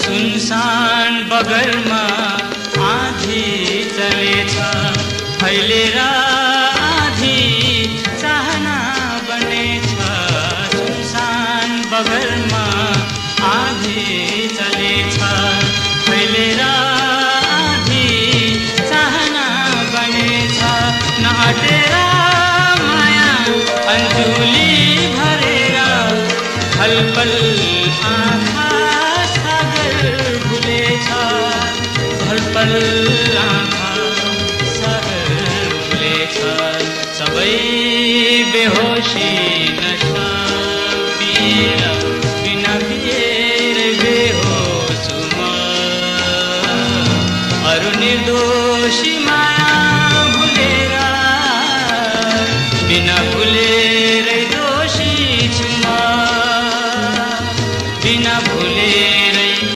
सुनसान बगरमा आँधी चलेछ, फैलेर आँधी चाहना बनेछ। सुनसान बगरमा आँधी चलेछ, फैलेर आँधी चाहना बनेछ। नअटेर माया अन्जुली भरेर पल आँखा सागर भुलेछ, पल आँखा सागर भुलेछ। सबै बेहोसी नशा पिएर बिना पिएर बेहोस म, अरू निर्दोषी माया